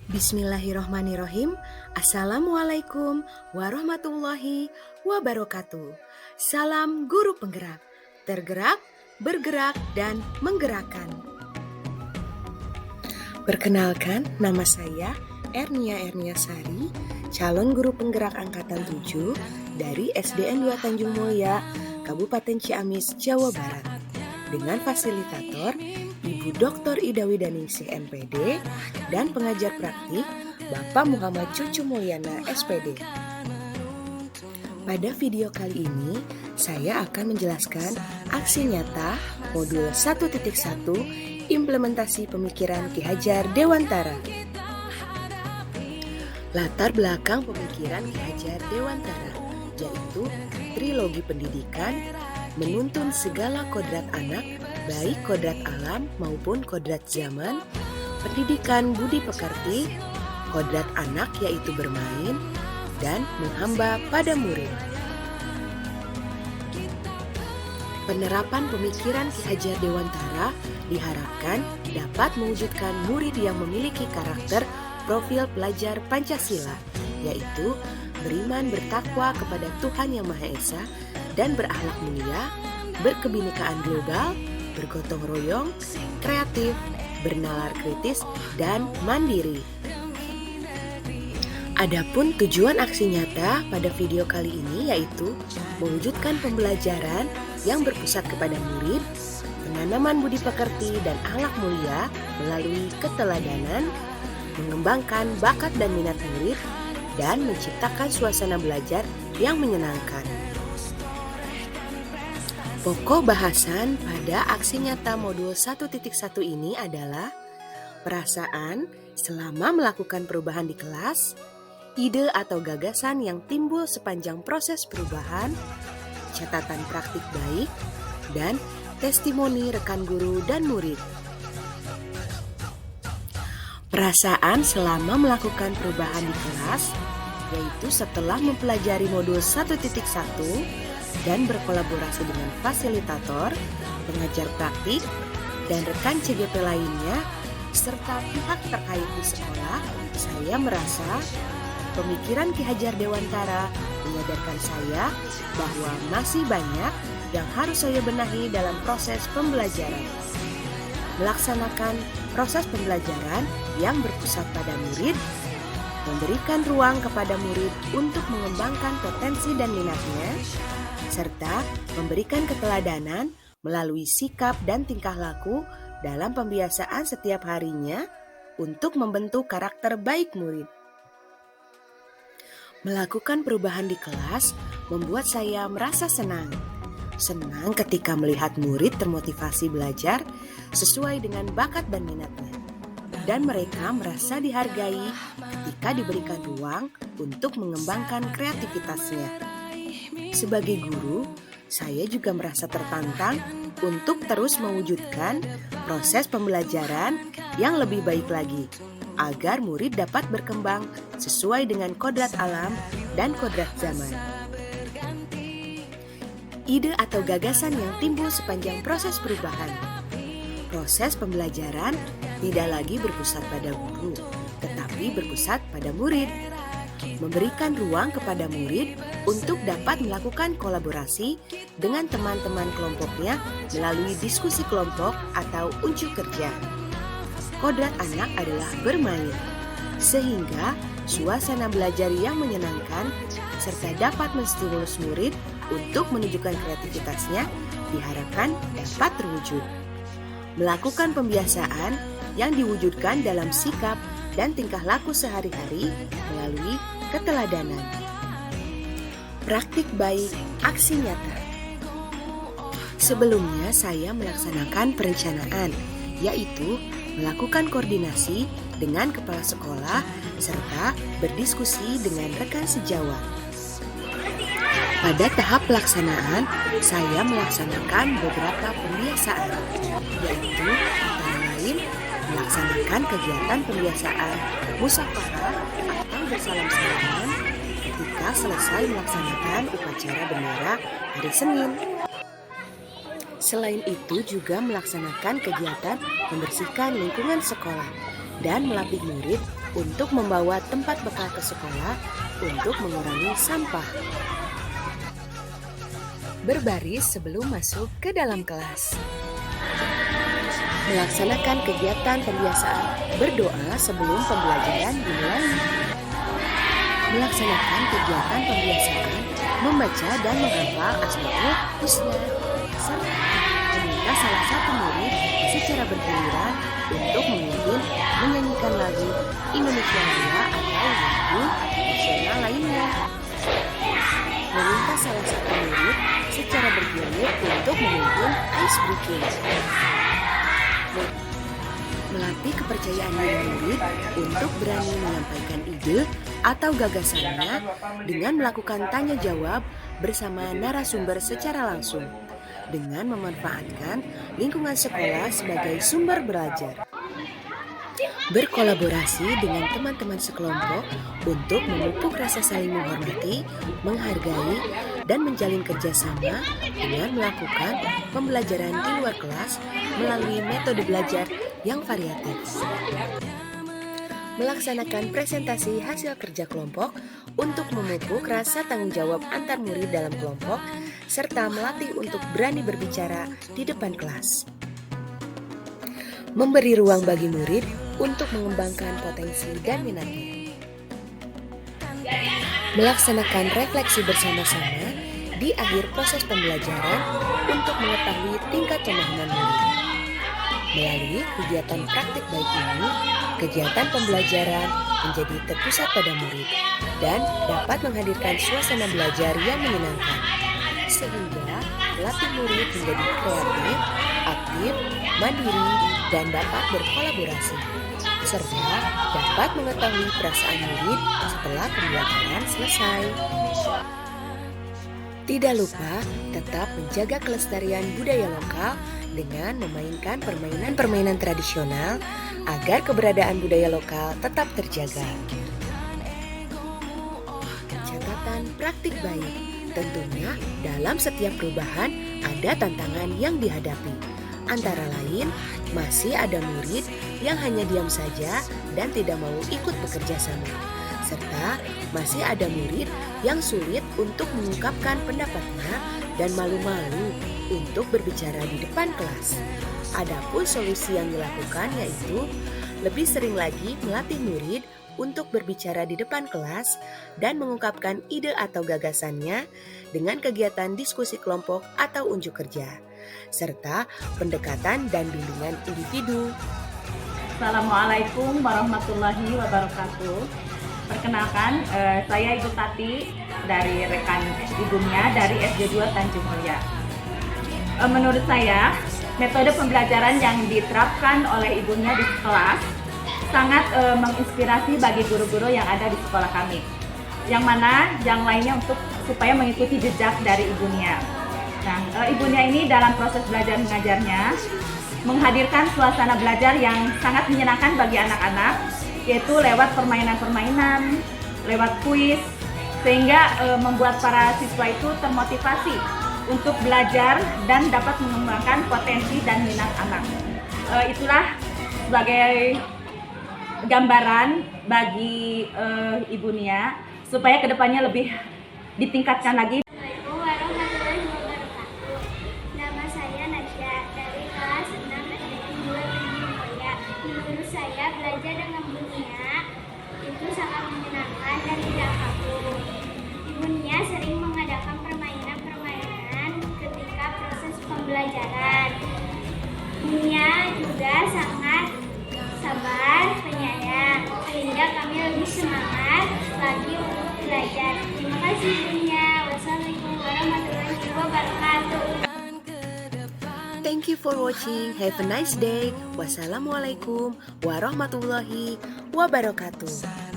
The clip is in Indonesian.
Bismillahirrohmanirrohim. Assalamualaikum warahmatullahi wabarakatuh. Salam guru penggerak, tergerak, bergerak, dan menggerakkan. Perkenalkan, nama saya Ernia Sari, calon guru penggerak angkatan 7 dari SDN 2 Tanjung Mulia, Kabupaten Ciamis, Jawa Barat. Dengan fasilitator Ibu Dr. Ida Widaningsih MPD dan pengajar praktik Bapak Muhammad Cucu Mulyana SPD. Pada video kali ini, saya akan menjelaskan aksi nyata modul 1.1 implementasi pemikiran Ki Hajar Dewantara. Latar belakang pemikiran Ki Hajar Dewantara yaitu trilogi pendidikan, menuntun segala kodrat anak, baik kodrat alam maupun kodrat zaman, pendidikan budi pekerti, kodrat anak yaitu bermain, dan menghamba pada murid. Penerapan pemikiran Ki Hajar Dewantara diharapkan dapat mewujudkan murid yang memiliki karakter profil pelajar Pancasila, yaitu beriman bertakwa kepada Tuhan Yang Maha Esa dan berakhlak mulia, berkebinekaan global, bergotong royong, kreatif, bernalar kritis, dan mandiri. Adapun tujuan aksi nyata pada video kali ini yaitu mewujudkan pembelajaran yang berpusat kepada murid, penanaman budi pekerti dan akhlak mulia melalui keteladanan, mengembangkan bakat dan minat murid, dan menciptakan suasana belajar yang menyenangkan. Pokok bahasan pada aksi nyata modul 1.1 ini adalah perasaan selama melakukan perubahan di kelas, ide atau gagasan yang timbul sepanjang proses perubahan, catatan praktik baik, dan testimoni rekan guru dan murid. Perasaan selama melakukan perubahan di kelas, yaitu setelah mempelajari modul 1.1 dan berkolaborasi dengan fasilitator, pengajar praktik, dan rekan CGP lainnya, serta pihak terkait di sekolah, saya merasa pemikiran Ki Hajar Dewantara menyadarkan saya bahwa masih banyak yang harus saya benahi dalam proses pembelajaran. Melaksanakan proses pembelajaran yang berpusat pada murid, memberikan ruang kepada murid untuk mengembangkan potensi dan minatnya, serta memberikan keteladanan melalui sikap dan tingkah laku dalam pembiasaan setiap harinya untuk membentuk karakter baik murid. Melakukan perubahan di kelas membuat saya merasa senang. Senang ketika melihat murid termotivasi belajar sesuai dengan bakat dan minatnya. Dan mereka merasa dihargai ketika diberikan ruang untuk mengembangkan kreativitasnya. Sebagai guru, saya juga merasa tertantang untuk terus mewujudkan proses pembelajaran yang lebih baik lagi, agar murid dapat berkembang sesuai dengan kodrat alam dan kodrat zaman. Ide atau gagasan yang timbul sepanjang proses perubahan. Proses pembelajaran tidak lagi berpusat pada guru, tetapi berpusat pada murid. Memberikan ruang kepada murid untuk dapat melakukan kolaborasi dengan teman-teman kelompoknya melalui diskusi kelompok atau unjuk kerja. Kodrat anak adalah bermain, sehingga suasana belajar yang menyenangkan serta dapat menstimulus murid untuk menunjukkan kreativitasnya diharapkan dapat terwujud. Melakukan pembiasaan yang diwujudkan dalam sikap dan tingkah laku sehari-hari melalui keteladanan. Praktik baik aksi nyata. Sebelumnya saya melaksanakan perencanaan, yaitu melakukan koordinasi dengan kepala sekolah serta berdiskusi dengan rekan sejawat. Pada tahap pelaksanaan, saya melaksanakan beberapa pembiasaan, yaitu antara lain melaksanakan kegiatan pembiasaan musyawarah atau bersalam-salaman ketika selesai melaksanakan upacara bendera hari Senin. Selain itu juga melaksanakan kegiatan membersihkan lingkungan sekolah dan melatih murid untuk membawa tempat bekal ke sekolah untuk mengurangi sampah. Berbaris sebelum masuk ke dalam kelas. Melaksanakan kegiatan pembiasaan berdoa sebelum pembelajaran dimulai. Melaksanakan kegiatan pembiasaan membaca dan menghafal Asmaul Husna serta meminta salah satu murid secara bergiliran untuk memimpin menyanyikan lagu Indonesia Raya atau lagu nasional lainnya. Meminta salah satu murid secara bergilir untuk memimpin ice breaking. Melatih kepercayaan diri murid untuk berani menyampaikan ide atau gagasannya dengan melakukan tanya jawab bersama narasumber secara langsung, dengan memanfaatkan lingkungan sekolah sebagai sumber belajar. Berkolaborasi dengan teman-teman sekelompok untuk memupuk rasa saling menghormati, menghargai, dan menjalin kerjasama dengan melakukan pembelajaran di luar kelas melalui metode belajar yang variatif. Melaksanakan presentasi hasil kerja kelompok untuk memupuk rasa tanggung jawab antar murid dalam kelompok, serta melatih untuk berani berbicara di depan kelas. Memberi ruang bagi murid untuk mengembangkan potensi dan minatnya. Melaksanakan refleksi bersama-sama di akhir proses pembelajaran untuk mengetahui tingkat pemahaman murid. Melalui kegiatan praktik baik ini, kegiatan pembelajaran menjadi terpusat pada murid dan dapat menghadirkan suasana belajar yang menyenangkan, sehingga melatih murid menjadi kreatif, aktif, mandiri, dan dapat berkolaborasi, serta dapat mengetahui perasaan murid setelah pembelajaran selesai. Tidak lupa tetap menjaga kelestarian budaya lokal dengan memainkan permainan-permainan tradisional agar keberadaan budaya lokal tetap terjaga. Catatan praktik baik, tentunya dalam setiap perubahan ada tantangan yang dihadapi. Antara lain, masih ada murid yang hanya diam saja dan tidak mau ikut bekerja sama. Serta masih ada murid yang sulit untuk mengungkapkan pendapatnya dan malu-malu untuk berbicara di depan kelas. Adapun solusi yang dilakukan yaitu lebih sering lagi melatih murid untuk berbicara di depan kelas dan mengungkapkan ide atau gagasannya dengan kegiatan diskusi kelompok atau unjuk kerja, serta pendekatan dan bimbingan individu. Assalamualaikum warahmatullahi wabarakatuh. Perkenalkan, saya Ibu Tati dari rekan ibunya dari SD 2 Tanjung Mulia. Menurut saya, metode pembelajaran yang diterapkan oleh ibunya di kelas sangat menginspirasi bagi guru-guru yang ada di sekolah kami. Yang mana yang lainnya supaya mengikuti jejak dari ibunya. Nah, ibunya ini dalam proses belajar mengajarnya menghadirkan suasana belajar yang sangat menyenangkan bagi anak-anak, yaitu lewat permainan-permainan, lewat kuis, sehingga membuat para siswa itu termotivasi untuk belajar dan dapat mengembangkan potensi dan minat anak. Itulah sebagai gambaran bagi Ibu Nia supaya kedepannya lebih ditingkatkan lagi. Assalamualaikum warahmatullahi wabarakatuh. Nama saya Nasya dari kelas 6 SD 2 Tanjung Mulia. Menurut saya belajar dengan Bu Nia itu sangat menyenangkan dan tidak kaku. Bu Nia sering mengadakan permainan-permainan ketika proses pembelajaran. Bu Nia juga sangat sabar, penyayang, sehingga kami lebih semangat lagi untuk belajar. Terima kasih Bu Nia. Wassalamualaikum warahmatullahi wabarakatuh. Thank you for watching. Have a nice day. Wassalamualaikum warahmatullahi wabarakatuh.